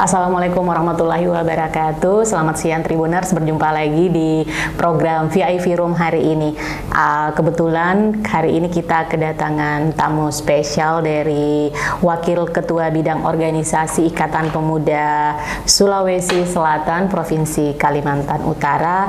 Assalamualaikum warahmatullahi wabarakatuh. Selamat siang Tribuners, berjumpa lagi di program VIP Room hari ini. Kebetulan hari ini kita kedatangan tamu spesial dari Wakil Ketua Bidang Organisasi Ikatan Pemuda Sulawesi Selatan Provinsi Kalimantan Utara,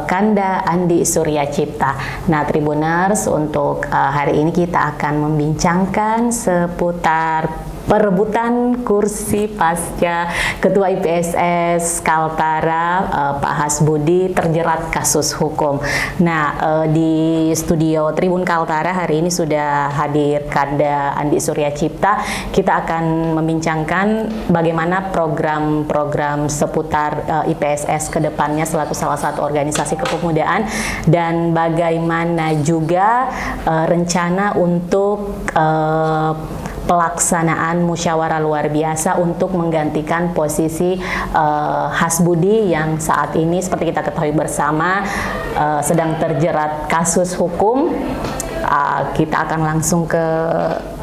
Kanda Andi Surya Cipta. Nah Tribuners, untuk hari ini kita akan membincangkan seputar perebutan kursi pasca Ketua IPSS Kaltara Pak Hasbudi terjerat kasus hukum. Nah, di studio Tribun Kaltara hari ini sudah hadir Kanda Andi Surya Cipta. Kita akan membincangkan bagaimana program-program seputar IPSS ke depannya selaku salah satu organisasi kepemudaan, dan bagaimana juga rencana untuk pelaksanaan musyawarah luar biasa untuk menggantikan posisi Hasbudi yang saat ini seperti kita ketahui bersama sedang terjerat kasus hukum. Kita akan langsung ke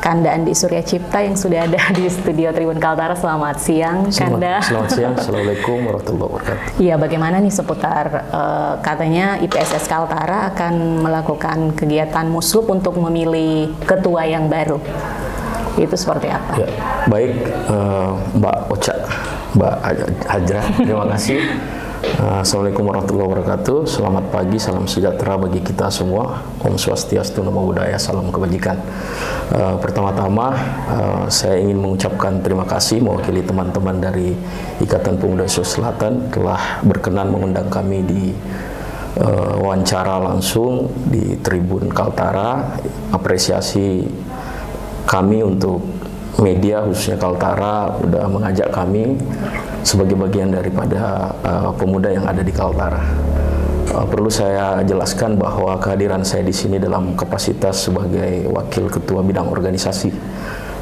Kanda Andi Surya Cipta yang sudah ada di studio Tribun Kaltara. Selamat siang, Kanda. Selamat siang, Assalamualaikum warahmatullahi wabarakatuh. Iya, bagaimana nih seputar katanya IPSS Kaltara akan melakukan kegiatan muslup untuk memilih ketua yang baru. Itu seperti apa? Ya, baik, Mbak Ocha, Mbak Hajra, terima kasih. Assalamualaikum warahmatullahi wabarakatuh. Selamat pagi, salam sejahtera bagi kita semua. Om Swastiastu, Namo Buddhaya, salam kebajikan. Pertama-tama, saya ingin mengucapkan terima kasih mewakili teman-teman dari Ikatan Pemuda Sulawesi Selatan telah berkenan mengundang kami di wawancara langsung di Tribun Kaltara. Apresiasi kami untuk media khususnya Kaltara sudah mengajak kami sebagai bagian daripada pemuda yang ada di Kaltara. Perlu saya jelaskan bahwa kehadiran saya di sini dalam kapasitas sebagai Wakil Ketua Bidang Organisasi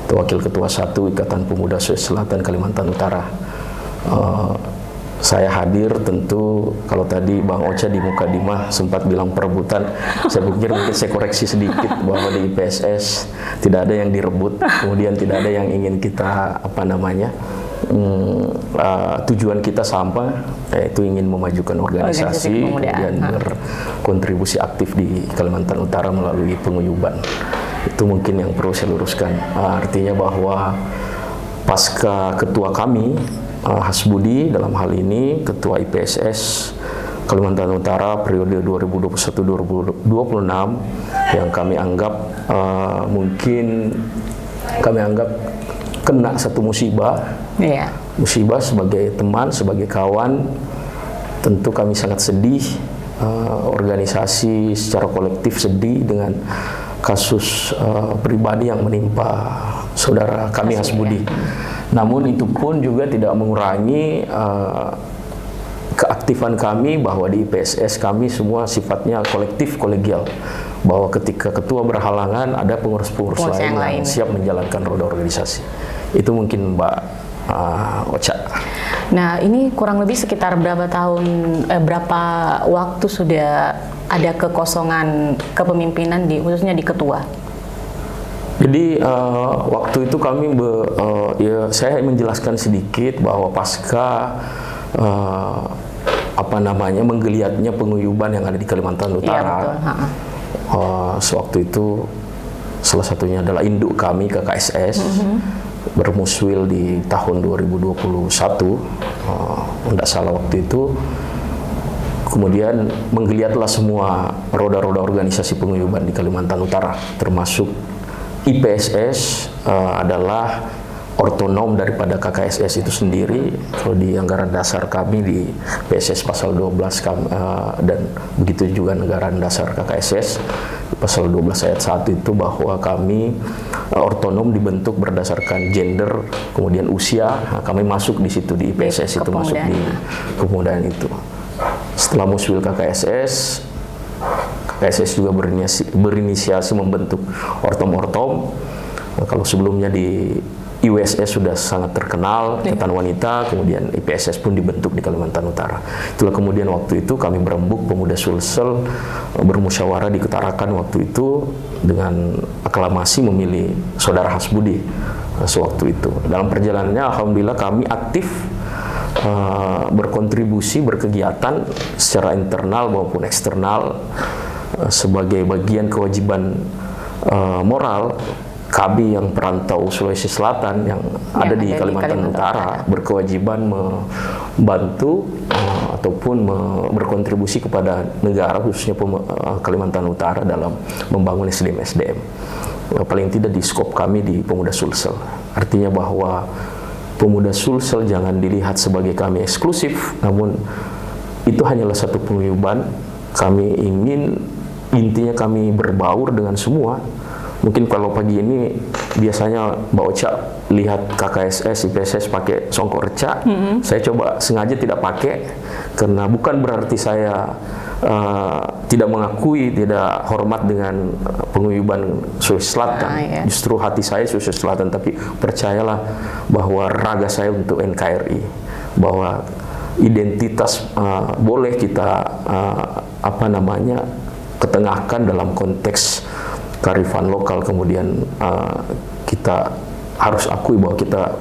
atau Wakil Ketua 1 Ikatan Pemuda Sulawesi Selatan Kalimantan Utara. Saya hadir tentu, kalau tadi Bang Ocha di Mukadimah sempat bilang perebutan, saya pikir mungkin saya koreksi sedikit bahwa di IPSS tidak ada yang direbut, kemudian tidak ada yang ingin kita tujuan kita sama, yaitu ingin memajukan organisasi dan berkontribusi aktif di Kalimantan Utara melalui penguyuban. Itu mungkin yang perlu saya luruskan. Artinya bahwa pasca ketua kami Hasbudi, dalam hal ini Ketua IPSS Kalimantan Utara periode 2021-2026, yang kami anggap kena satu musibah. Musibah sebagai teman, sebagai kawan, tentu kami sangat sedih. Organisasi secara kolektif sedih dengan kasus pribadi yang menimpa saudara kami Hasbudi. Namun itu pun juga tidak mengurangi keaktifan kami bahwa di IPSS kami semua sifatnya kolektif, kolegial. Bahwa ketika ketua berhalangan ada pengurus-pengurus lain yang siap menjalankan roda organisasi. Itu mungkin Mbak Ocha. Nah, ini kurang lebih sekitar berapa waktu sudah ada kekosongan kepemimpinan khususnya di ketua? Jadi waktu itu kami saya menjelaskan sedikit bahwa pasca menggeliatnya penguyuban yang ada di Kalimantan Utara. Sewaktu itu salah satunya adalah induk kami KKSS bermuswil di tahun 2021, tidak salah waktu itu. Kemudian menggeliatlah semua roda-roda organisasi penguyuban di Kalimantan Utara, termasuk IPSS adalah otonom daripada KKSS itu sendiri. Kalau di anggaran dasar kami di PSS pasal 12 dan begitu juga anggaran dasar KKSS pasal 12 ayat 1 itu bahwa kami otonom dibentuk berdasarkan gender, kemudian usia. Nah, kami masuk di situ di IPSS itu masuk di kepemudaan itu. Setelah muswil KKSS juga berinisiasi membentuk ortom-ortom. Kalau sebelumnya di IWSS sudah sangat terkenal, Ikatan Wanita, kemudian IPSS pun dibentuk di Kalimantan Utara. Itulah kemudian waktu itu kami berembuk pemuda Sulsel bermusyawarah diketarakan waktu itu dengan aklamasi memilih saudara Hasbudi sewaktu itu. Dalam perjalanannya alhamdulillah kami aktif berkontribusi, berkegiatan secara internal maupun eksternal sebagai bagian kewajiban moral kami yang perantau Sulawesi Selatan yang ada di Kalimantan Utara berkewajiban membantu ataupun berkontribusi kepada negara khususnya Kalimantan Utara dalam membangun SDM. Paling tidak di skop kami di Pemuda Sulsel. Artinya bahwa Pemuda Sulsel jangan dilihat sebagai kami eksklusif, namun itu hanyalah satu paguyuban. Kami ingin intinya kami berbaur dengan semua. Mungkin kalau pagi ini biasanya Mbak Ocha lihat KKSS, IPSS pakai songkok reca, saya coba sengaja tidak pakai karena bukan berarti saya tidak mengakui, tidak hormat dengan paguyuban Sulawesi Selatan. Justru hati saya Sulawesi Selatan, tapi percayalah bahwa raga saya untuk NKRI, bahwa identitas boleh kita ketengahkan dalam konteks kearifan lokal, kemudian kita harus akui bahwa kita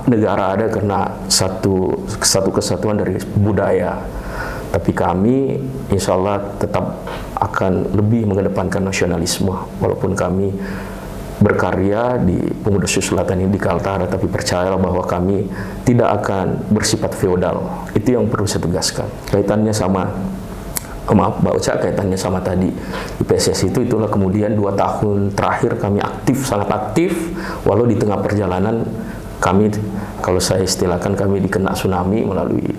negara ada karena satu kesatuan dari budaya. Tapi kami insya Allah tetap akan lebih mengedepankan nasionalisme, walaupun kami berkarya di Pemuda Sulawesi Selatan ini di Kaltara, tapi percayalah bahwa kami tidak akan bersifat feodal. Itu yang perlu saya tegaskan. Kaitannya sama Mbak Ocha, kaitannya sama tadi di PSS itulah kemudian 2 tahun terakhir kami aktif, sangat aktif, walau di tengah perjalanan kami, kalau saya istilahkan, kami dikena tsunami melalui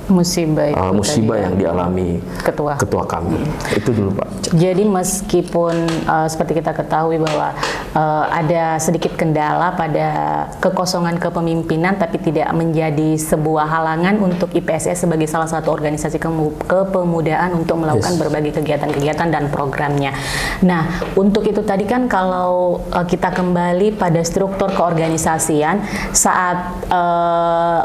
musibah yang dialami ketua kami. Itu dulu Pak. Jadi meskipun seperti kita ketahui bahwa ada sedikit kendala pada kekosongan kepemimpinan, tapi tidak menjadi sebuah halangan untuk IPSS sebagai salah satu organisasi kepemudaan untuk melakukan berbagai kegiatan-kegiatan dan programnya. Nah, untuk itu tadi kan kalau kita kembali pada struktur keorganisasian, saat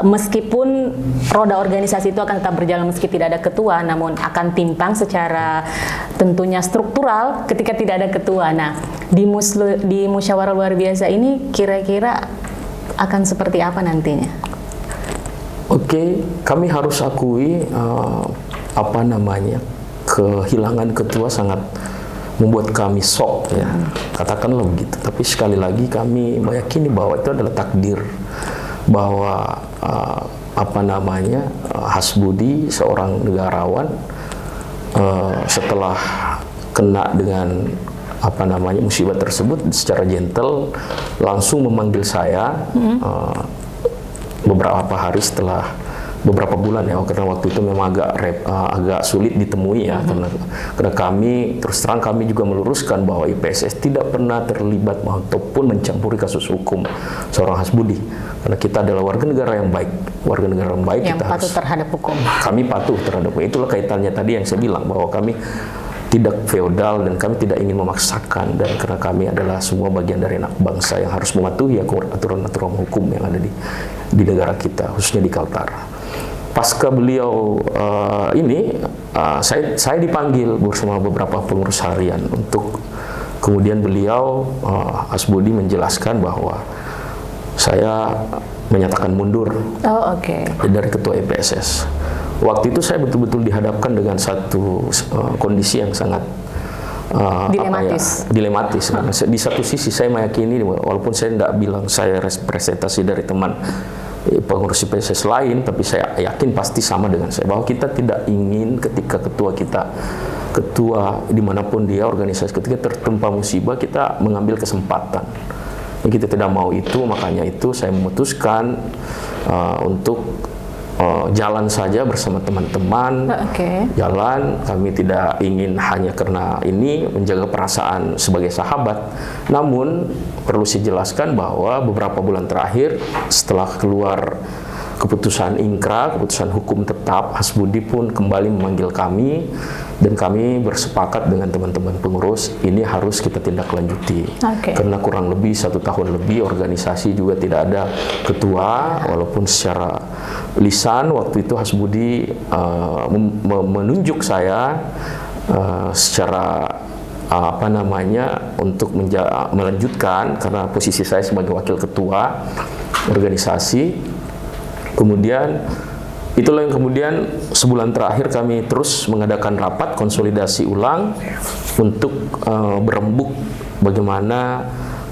meskipun roda organisasi itu akan tetap berjalan meski tidak ada ketua, namun akan timpang secara tentunya struktural ketika tidak ada ketua. Nah, di musyawarah luar biasa ini kira-kira akan seperti apa nantinya? Oke, kami harus akui kehilangan ketua sangat membuat kami shock ya, katakanlah begitu. Tapi sekali lagi kami meyakini bahwa itu adalah takdir, bahwa Hasbudi seorang negarawan setelah kena dengan musibah tersebut secara gentle langsung memanggil saya beberapa hari setelah beberapa bulan ya, karena waktu itu memang agak sulit ditemui ya, karena kami terus terang kami juga meluruskan bahwa IPSS tidak pernah terlibat ataupun mencampuri kasus hukum seorang Hasbudi, karena kita adalah warga negara yang baik, yang kita patuh terhadap hukum. Kami patuh terhadap hukum. Itulah kaitannya tadi yang saya bilang bahwa kami tidak feodal dan kami tidak ingin memaksakan, dan karena kami adalah semua bagian dari anak bangsa yang harus mematuhi aturan-aturan hukum yang ada di negara kita, khususnya di Kaltara. Pasca beliau saya dipanggil bersama beberapa pengurus harian untuk kemudian beliau Hasbudi menjelaskan bahwa saya menyatakan mundur dari ketua IPSS. Waktu itu saya betul-betul dihadapkan dengan satu kondisi yang sangat dilematis. Di satu sisi saya meyakini, walaupun saya tidak bilang saya representasi dari teman pengurus IPSS lain, tapi saya yakin pasti sama dengan saya, bahwa kita tidak ingin ketika ketua dimanapun dia organisasi, ketika tertimpa musibah kita mengambil kesempatan. Kita tidak mau itu, makanya itu saya memutuskan untuk jalan saja bersama teman-teman. Jalan, kami tidak ingin hanya karena ini menjaga perasaan sebagai sahabat. Namun perlu saya jelaskan bahwa beberapa bulan terakhir setelah keluar keputusan Inkra, keputusan hukum tetap, Hasbudi pun kembali memanggil kami, dan kami bersepakat dengan teman-teman pengurus ini harus kita tindak lanjuti. Karena kurang lebih 1 tahun lebih organisasi juga tidak ada ketua, walaupun secara lisan waktu itu Hasbudi menunjuk saya secara apa namanya untuk melanjutkan karena posisi saya sebagai wakil ketua organisasi. Kemudian itulah yang kemudian sebulan terakhir kami terus mengadakan rapat konsolidasi ulang untuk berembuk bagaimana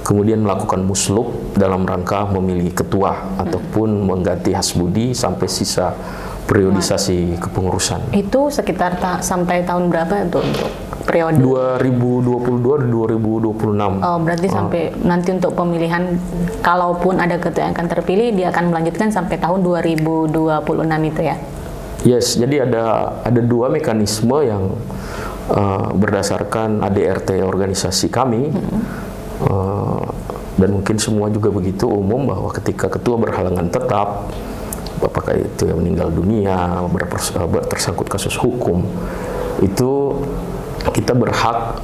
kemudian melakukan musluk dalam rangka memilih ketua ataupun mengganti Hasbudi sampai sisa periodisasi kepengurusan. Itu sekitar sampai tahun berapa itu untuk periode? 2022 dan 2026. Oh, berarti sampai nanti untuk pemilihan, kalaupun ada ketua yang akan terpilih, dia akan melanjutkan sampai tahun 2026 itu ya? Yes, jadi ada dua mekanisme yang berdasarkan ADRT organisasi kami, dan mungkin semua juga begitu umum bahwa ketika ketua berhalangan tetap, apakah itu yang meninggal dunia, tersangkut kasus hukum, itu kita berhak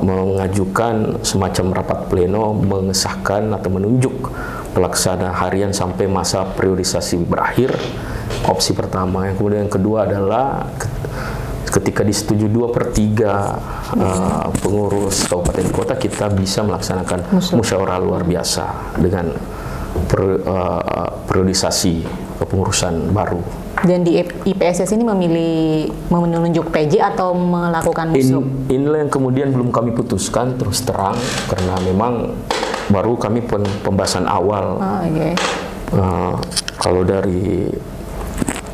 mengajukan semacam rapat pleno mengesahkan atau menunjuk pelaksana harian sampai masa periodisasi berakhir. Opsi pertama. Yang kemudian yang kedua adalah ketika disetujui 2/3 pengurus kabupaten kota, kita bisa melaksanakan musyawarah luar biasa dengan periodisasi kepengurusan baru. Dan di IPSS ini menunjuk PJ atau melakukan musluk? Inilah yang kemudian belum kami putuskan terus terang, karena memang baru kami pembahasan awal. Kalau dari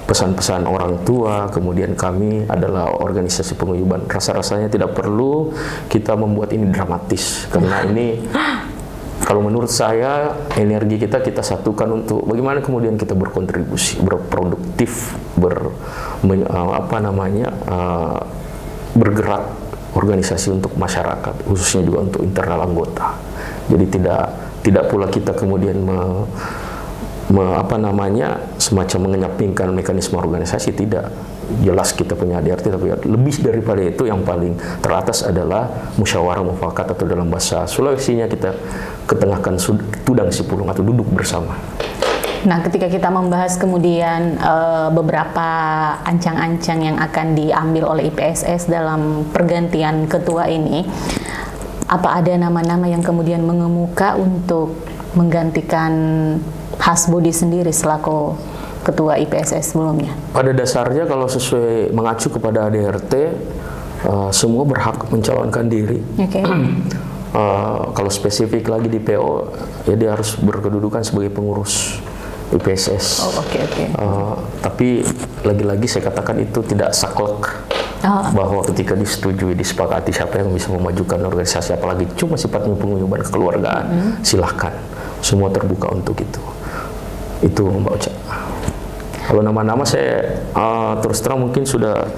pesan-pesan orang tua, kemudian kami adalah organisasi penguyuban, rasa-rasanya tidak perlu kita membuat ini dramatis, karena ini kalau menurut saya energi kita satukan untuk bagaimana kemudian kita berkontribusi, berproduktif, bergerak organisasi untuk masyarakat, khususnya juga untuk internal anggota. Jadi tidak pula kita kemudian semacam mengenyampingkan mekanisme organisasi, tidak. Jelas kita punya ADRT, tapi lebih daripada itu yang paling teratas adalah musyawarah mufakat, atau dalam bahasa Sulawesinya kita ketengahkan tudang sipulung atau duduk bersama. Nah, ketika kita membahas kemudian beberapa ancang-ancang yang akan diambil oleh IPSS dalam pergantian ketua ini, apa ada nama-nama yang kemudian mengemuka untuk menggantikan Hasbudi sendiri selaku ketua IPSS sebelumnya? Pada dasarnya kalau sesuai mengacu kepada ADRT, semua berhak mencalonkan diri. Kalau spesifik lagi di PO, ya dia harus berkedudukan sebagai pengurus IPSS. Tapi lagi-lagi saya katakan itu tidak saklek, bahwa ketika disetujui, disepakati siapa yang bisa memajukan organisasi, apalagi cuma sifatnya penguyuban kekeluargaan, silahkan, semua terbuka untuk itu. Itu Mbak Ocha. Kalau nama-nama saya terus terang mungkin sudah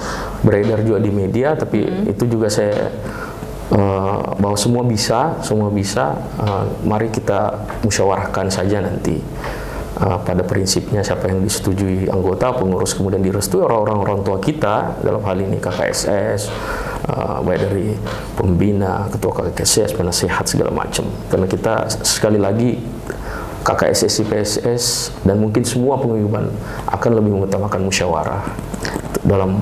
beredar juga di media, tapi itu juga saya bahwa semua bisa, mari kita musyawarahkan saja nanti. Pada prinsipnya siapa yang disetujui anggota, pengurus, kemudian direstui orang tua kita, dalam hal ini KKSS, baik dari pembina, ketua KKSS, penasehat, segala macam. Karena kita sekali lagi KKSS, IPSS, dan mungkin semua penguyuban akan lebih mengutamakan musyawarah dalam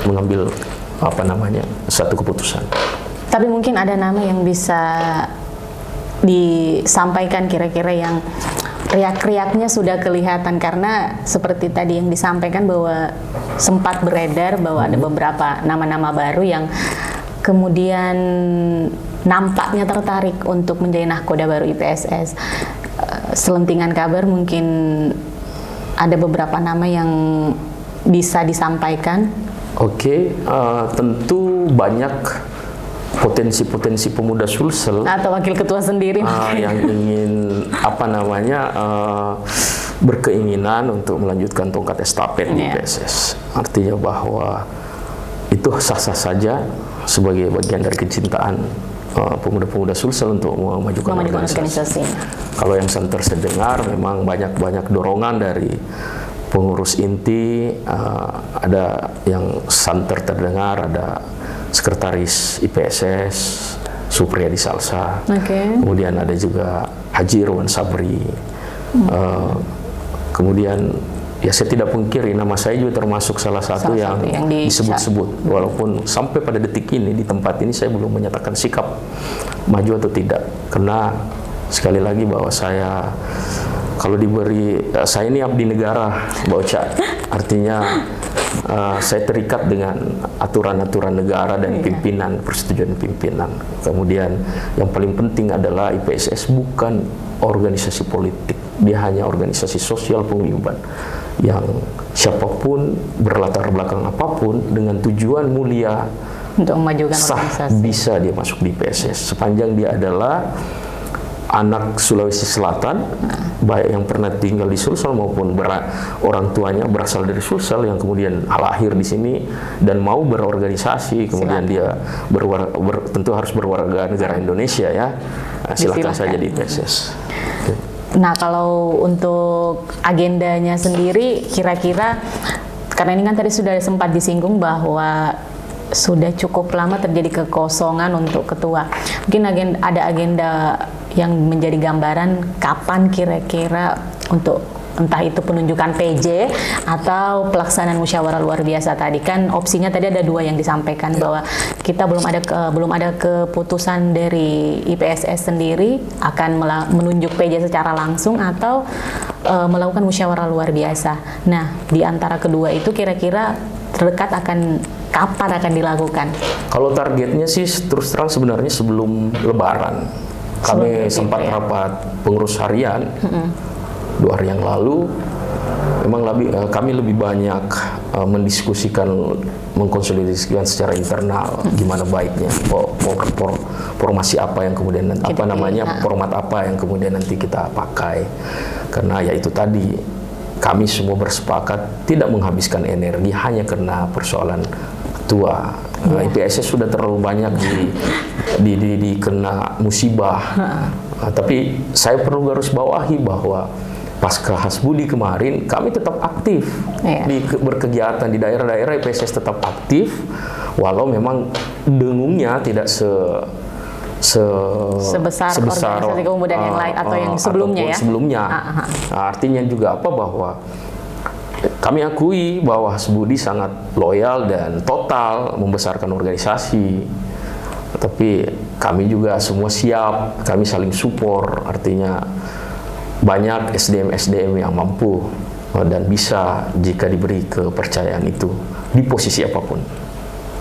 mengambil satu keputusan. Tapi mungkin ada nama yang bisa disampaikan kira-kira yang riak-riaknya sudah kelihatan, karena seperti tadi yang disampaikan bahwa sempat beredar bahwa ada beberapa nama-nama baru yang kemudian nampaknya tertarik untuk menjadi nahkoda baru IPSS. Selentingan kabar mungkin ada beberapa nama yang bisa disampaikan. Tentu banyak potensi-potensi pemuda Sulsel atau wakil ketua sendiri yang ingin berkeinginan untuk melanjutkan tongkat estafet di IPSS. Artinya bahwa itu sah-sah saja sebagai bagian dari kecintaan pemuda-pemuda Sulsel untuk memajukan organisasi. Kalau yang terdengar memang banyak dorongan dari pengurus inti, ada yang santer terdengar, ada sekretaris IPSS Supriyadi Salsa, kemudian ada juga Haji Irwan Sabri, kemudian ya saya tidak pungkiri nama saya juga termasuk salah satu yang disebut-sebut, walaupun sampai pada detik ini di tempat ini saya belum menyatakan sikap maju atau tidak, karena sekali lagi bahwa saya kalau diberi saya ini abdi negara Mbak Ocha, artinya saya terikat dengan aturan-aturan negara dan pimpinan, persetujuan pimpinan. Kemudian yang paling penting adalah IPSS bukan organisasi politik, dia hanya organisasi sosial penguyuban yang siapapun berlatar belakang apapun dengan tujuan mulia untuk memajukan organisasi bisa dia masuk di IPSS sepanjang dia adalah anak Sulawesi Selatan, baik yang pernah tinggal di Sulsel maupun orang tuanya berasal dari Sulsel yang kemudian lahir di sini dan mau berorganisasi, kemudian dia tentu harus berwarga negara Indonesia ya. Nah, silakan saja di IPSS. Nah, kalau untuk agendanya sendiri kira-kira, karena ini kan tadi sudah sempat disinggung bahwa sudah cukup lama terjadi kekosongan untuk ketua. Mungkin ada agenda yang menjadi gambaran kapan kira-kira untuk entah itu penunjukan PJ atau pelaksanaan musyawarah luar biasa. Tadi kan opsinya tadi ada dua yang disampaikan bahwa kita belum ada keputusan dari IPSS sendiri akan menunjuk PJ secara langsung atau melakukan musyawarah luar biasa. Nah, di antara kedua itu kira-kira terdekat kapan akan dilakukan? Kalau targetnya sih terus terang sebenarnya sebelum Lebaran. Kami sempat rapat pengurus harian 2 hari yang lalu. Memang kami lebih banyak mendiskusikan, mengkonsolidasikan secara internal gimana baiknya formasi apa yang kemudian format apa yang kemudian nanti kita pakai. Karena ya itu tadi, kami semua bersepakat tidak menghabiskan energi hanya karena persoalan ketua. IPSS sudah terlalu banyak dikena musibah. Tapi saya perlu garis bawahi bahwa pasca Hasbudi kemarin kami tetap aktif berkegiatan di daerah-daerah. IPSS tetap aktif walau memang dengungnya tidak sebesar organisasi kepemudaan yang lain atau yang sebelumnya ya. Nah, artinya juga apa, bahwa kami akui bahwa Hasbudi sangat loyal dan total membesarkan organisasi. Tapi kami juga semua siap, kami saling support, artinya banyak SDM-SDM yang mampu dan bisa jika diberi kepercayaan itu di posisi apapun.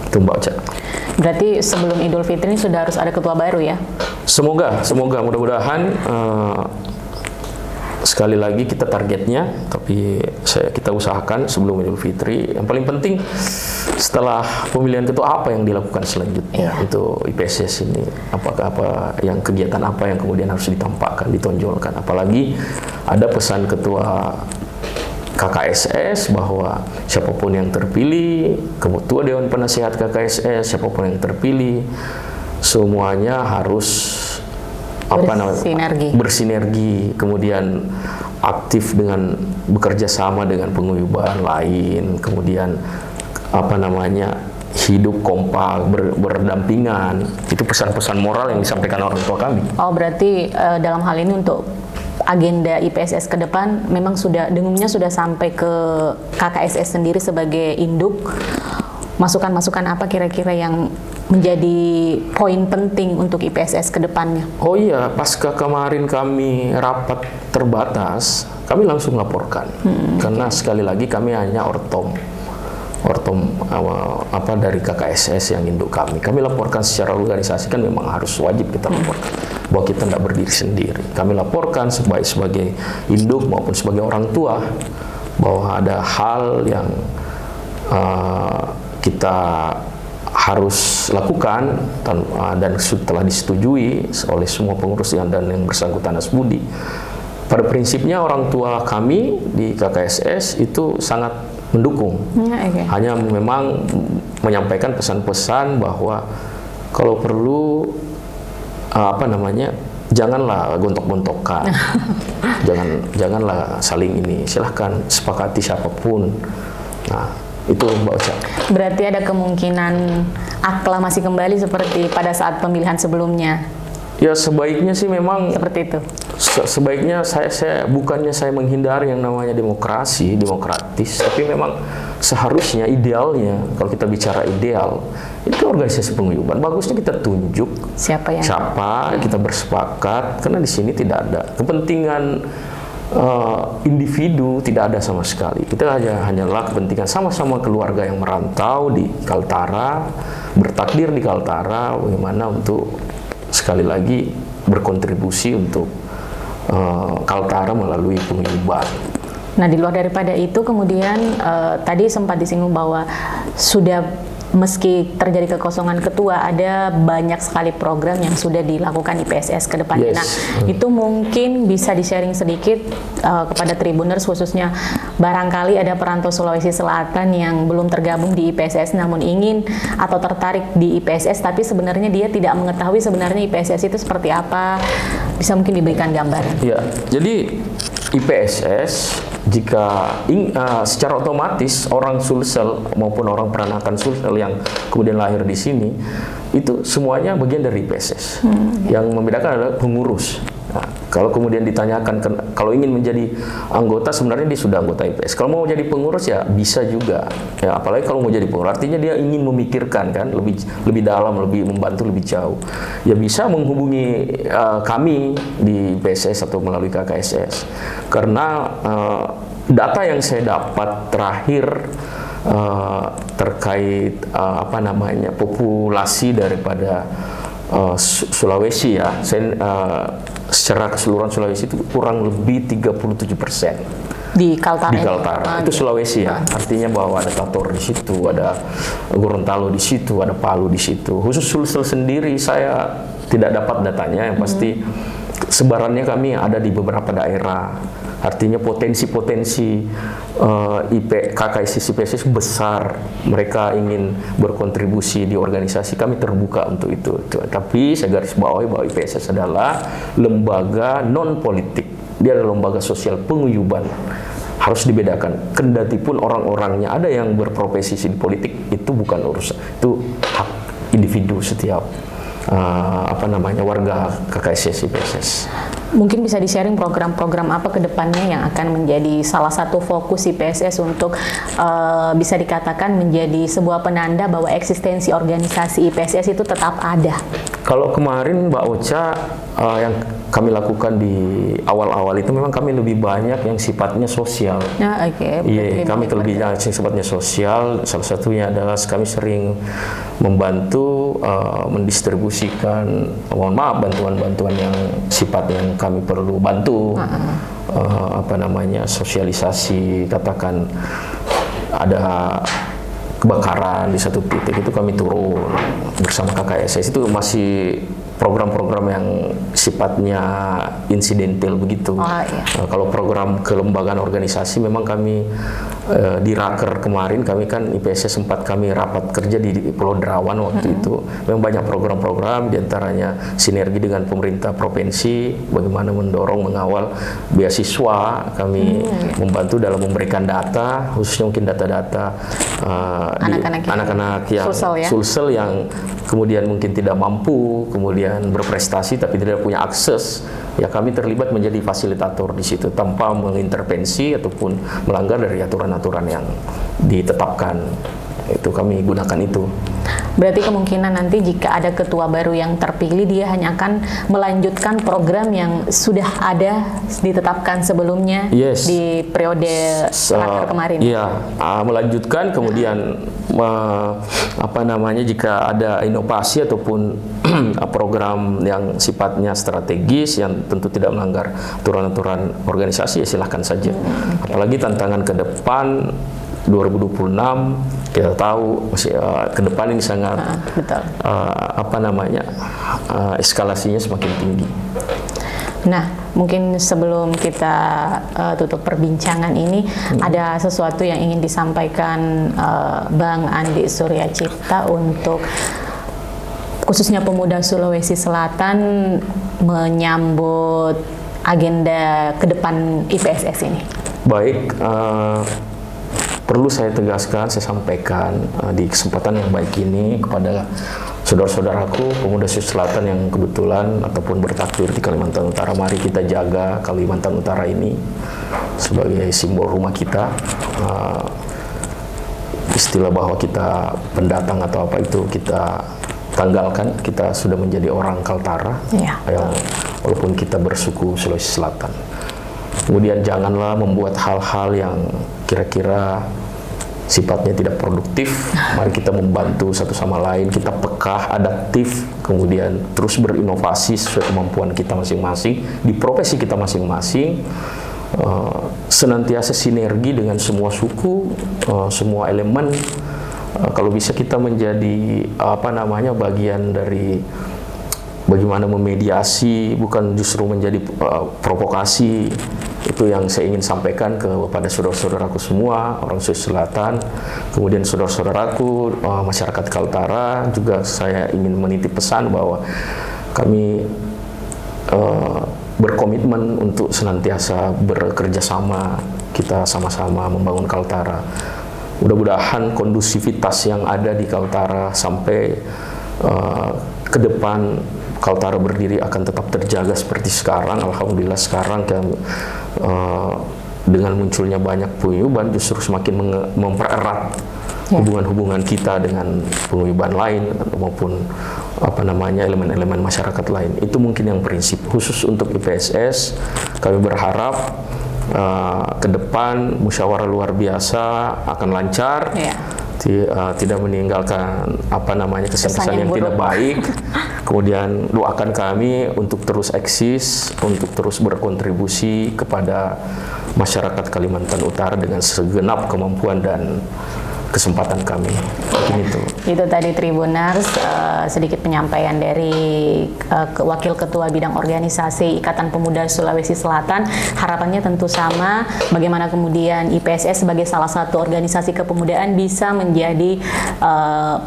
Itu Mbak Ocha. Berarti sebelum Idul Fitri ini sudah harus ada ketua baru ya? Semoga mudah-mudahan sekali lagi kita targetnya, tapi kita usahakan sebelum Idul Fitri. Yang paling penting setelah pemilihan ketua apa yang dilakukan selanjutnya untuk IPSS ini, kegiatan apa yang kemudian harus ditampakkan, ditonjolkan. Apalagi ada pesan ketua KKSS bahwa siapapun yang terpilih, ketua Dewan Penasehat KKSS, siapapun yang terpilih, semuanya harus bersinergi, kemudian aktif dengan bekerja sama dengan penguyuban lain, kemudian hidup kompak, berdampingan. Itu pesan-pesan moral yang disampaikan orang tua kami. Oh, berarti dalam hal ini untuk agenda IPSS ke depan memang dengungnya sudah sampai ke KKSS sendiri sebagai induk. Masukan-masukan apa kira-kira yang menjadi poin penting untuk IPSS ke depannya? Oh iya, pasca kemarin kami rapat terbatas, kami langsung laporkan. Karena sekali lagi kami hanya ortom dari KKSS yang induk kami. Kami laporkan secara organisasi, kan memang harus wajib kita laporkan bahwa kita tidak berdiri sendiri. Kami laporkan sebagai induk maupun sebagai orang tua bahwa ada hal yang kita harus lakukan dan setelah disetujui oleh semua pengurus dan yang bersangkutan Hasbudi. Pada prinsipnya orang tua kami di KKSS itu sangat mendukung. Hanya memang menyampaikan pesan-pesan bahwa kalau perlu janganlah gontok-gontokan. janganlah saling ini. Silahkan sepakati siapapun. Nah, itu Mbak Ocha. Berarti ada kemungkinan aklamasi kembali seperti pada saat pemilihan sebelumnya? Ya sebaiknya sih memang seperti itu. sebaiknya saya bukannya saya menghindari yang namanya demokratis, tapi memang seharusnya idealnya kalau kita bicara ideal itu organisasi penguyuban bagusnya kita tunjuk siapa kita bersepakat, karena di sini tidak ada kepentingan individu, tidak ada sama sekali. Kita hanyalah kepentingan sama-sama keluarga yang merantau di Kaltara, bertakdir di Kaltara, bagaimana untuk sekali lagi berkontribusi untuk Kaltara melalui penguyuban. Nah, di luar daripada itu kemudian tadi sempat disinggung bahwa sudah meski terjadi kekosongan ketua, ada banyak sekali program yang sudah dilakukan IPSS ke depannya. Yes. Nah, itu mungkin bisa di-sharing sedikit kepada Tribuners, khususnya barangkali ada perantau Sulawesi Selatan yang belum tergabung di IPSS namun ingin atau tertarik di IPSS, tapi sebenarnya dia tidak mengetahui sebenarnya IPSS itu seperti apa. Bisa mungkin diberikan gambaran. Ya, jadi IPSS jika secara otomatis orang Sulsel maupun orang peranakan Sulsel yang kemudian lahir di sini itu semuanya bagian dari IPSS. Yang membedakan adalah pengurus. Nah, kalau kemudian ditanyakan kalau ingin menjadi anggota, sebenarnya dia sudah anggota IPS. Kalau mau jadi pengurus ya bisa juga. Ya, apalagi kalau mau jadi pengurus, artinya dia ingin memikirkan kan lebih dalam, lebih membantu lebih jauh. Ya bisa menghubungi kami di IPSS atau melalui KKSS. Karena data yang saya dapat terakhir terkait populasi daripada Sulawesi ya, secara keseluruhan Sulawesi itu kurang lebih 37% di Kaltara. Di Kaltara itu Sulawesi ya, artinya bahwa ada Tator di situ, ada Gorontalo di situ, ada Palu di situ. Khusus Sulsel sendiri saya tidak dapat datanya, yang pasti sebarannya kami ada di beberapa daerah. Artinya potensi-potensi KKSS IPSS besar, mereka ingin berkontribusi di organisasi, kami terbuka untuk itu. Tapi saya garis bawahi bahwa IPSS adalah lembaga non politik, dia adalah lembaga sosial penguyuban. Harus dibedakan. Kendati pun orang-orangnya ada yang berprofesi di politik, itu bukan urusan, itu hak individu setiap warga KKSS IPSS. Mungkin bisa di-sharing program-program apa ke depannya yang akan menjadi salah satu fokus IPSS untuk bisa dikatakan menjadi sebuah penanda bahwa eksistensi organisasi IPSS itu tetap ada. Kalau kemarin Mbak Ocha, yang kami lakukan di awal-awal itu memang kami lebih banyak yang sifatnya sosial. Iya, kami lebih banyak yang sifatnya sosial. Salah satunya adalah kami sering membantu mendistribusikan, bantuan-bantuan yang sifatnya yang kami perlu bantu, sosialisasi, katakan ada kebakaran di satu titik, itu kami turun bersama KKSS. Itu masih program-program yang sifatnya insidental begitu. Kalau program kelembagaan organisasi memang kami di Raker kemarin, kami kan IPSS sempat kami rapat kerja di Pulau Derawan waktu itu. Memang banyak program-program, diantaranya sinergi dengan pemerintah provinsi, bagaimana mendorong mengawal beasiswa. Kami membantu dalam memberikan data, khususnya mungkin data-data anak-anak yang Sulsel yang kemudian mungkin tidak mampu, kemudian berprestasi tapi tidak punya akses. Ya, kami terlibat menjadi fasilitator di situ tanpa mengintervensi ataupun melanggar dari aturan-aturan yang ditetapkan. Itu kami gunakan itu. Berarti kemungkinan nanti jika ada ketua baru yang terpilih, dia hanya akan melanjutkan program yang sudah ada ditetapkan sebelumnya di periode kemarin. Iya, melanjutkan kemudian jika ada inovasi ataupun program yang sifatnya strategis yang tentu tidak melanggar aturan-aturan organisasi, ya silahkan saja. Apalagi tantangan ke depan 2026, kita tahu ke depan ini sangat eskalasinya semakin tinggi. Nah, mungkin sebelum kita tutup perbincangan ini, ada sesuatu yang ingin disampaikan Bang Andi Surya Cipta untuk khususnya pemuda Sulawesi Selatan menyambut agenda ke depan IPSS ini. Baik, perlu saya tegaskan, saya sampaikan di kesempatan yang baik ini kepada saudara-saudaraku pemuda Sulawesi Selatan yang kebetulan ataupun bertakbir di Kalimantan Utara. Mari kita jaga Kalimantan Utara ini sebagai simbol rumah kita. Istilah bahwa kita pendatang atau apa itu kita tanggalkan. Kita sudah menjadi orang Kaltara, yang walaupun kita bersuku Sulawesi Selatan. Kemudian janganlah membuat hal-hal yang kira-kira sifatnya tidak produktif. Mari kita membantu satu sama lain, kita peka, adaptif, kemudian terus berinovasi sesuai kemampuan kita masing-masing, di profesi kita masing-masing, senantiasa sinergi dengan semua suku, semua elemen. Kalau bisa kita menjadi bagian dari bagaimana memediasi, bukan justru menjadi provokasi. Itu yang saya ingin sampaikan kepada saudara-saudaraku semua, orang Sulawesi Selatan, kemudian saudara-saudaraku, masyarakat Kaltara. Juga saya ingin menitip pesan bahwa kami berkomitmen untuk senantiasa bekerja sama, kita sama-sama membangun Kaltara. Mudah-mudahan kondusivitas yang ada di Kaltara sampai ke depan Kaltara berdiri akan tetap terjaga seperti sekarang. Alhamdulillah sekarang dengan munculnya banyak paguyuban justru semakin mempererat hubungan-hubungan kita dengan paguyuban lain maupun elemen-elemen masyarakat lain. Itu mungkin yang prinsip khusus untuk IPSS. Kami berharap ke depan musyawarah luar biasa akan lancar. Tidak meninggalkan kesan-kesan yang tidak baik. Kemudian doakan kami untuk terus eksis, untuk terus berkontribusi kepada masyarakat Kalimantan Utara dengan segenap kemampuan dan kesempatan kami. Itu tadi Tribuners, sedikit penyampaian dari Wakil Ketua Bidang Organisasi Ikatan Pemuda Sulawesi Selatan. Harapannya tentu sama, bagaimana kemudian IPSS sebagai salah satu organisasi kepemudaan bisa menjadi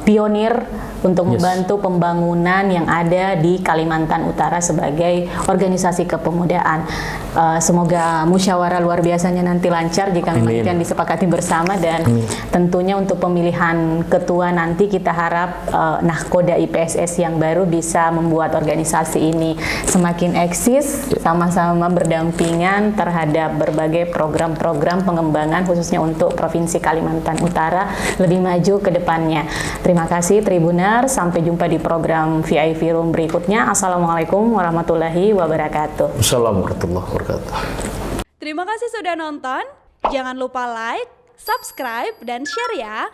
pionir untuk membantu pembangunan yang ada di Kalimantan Utara sebagai organisasi kepemudaan. Semoga musyawarah luar biasanya nanti lancar jika memang yang disepakati bersama, dan tentunya untuk pemilihan ketua nanti kita harap nahkoda IPSS yang baru bisa membuat organisasi ini semakin eksis, sama-sama berdampingan terhadap berbagai program-program pengembangan khususnya untuk Provinsi Kalimantan Utara lebih maju ke depannya. Terima kasih Tribuners, sampai jumpa di program VIP Room berikutnya. Assalamualaikum warahmatullahi wabarakatuh. Assalamualaikum warahmatullahi wabarakatuh. Terima kasih sudah nonton. Jangan lupa like, subscribe, dan share ya.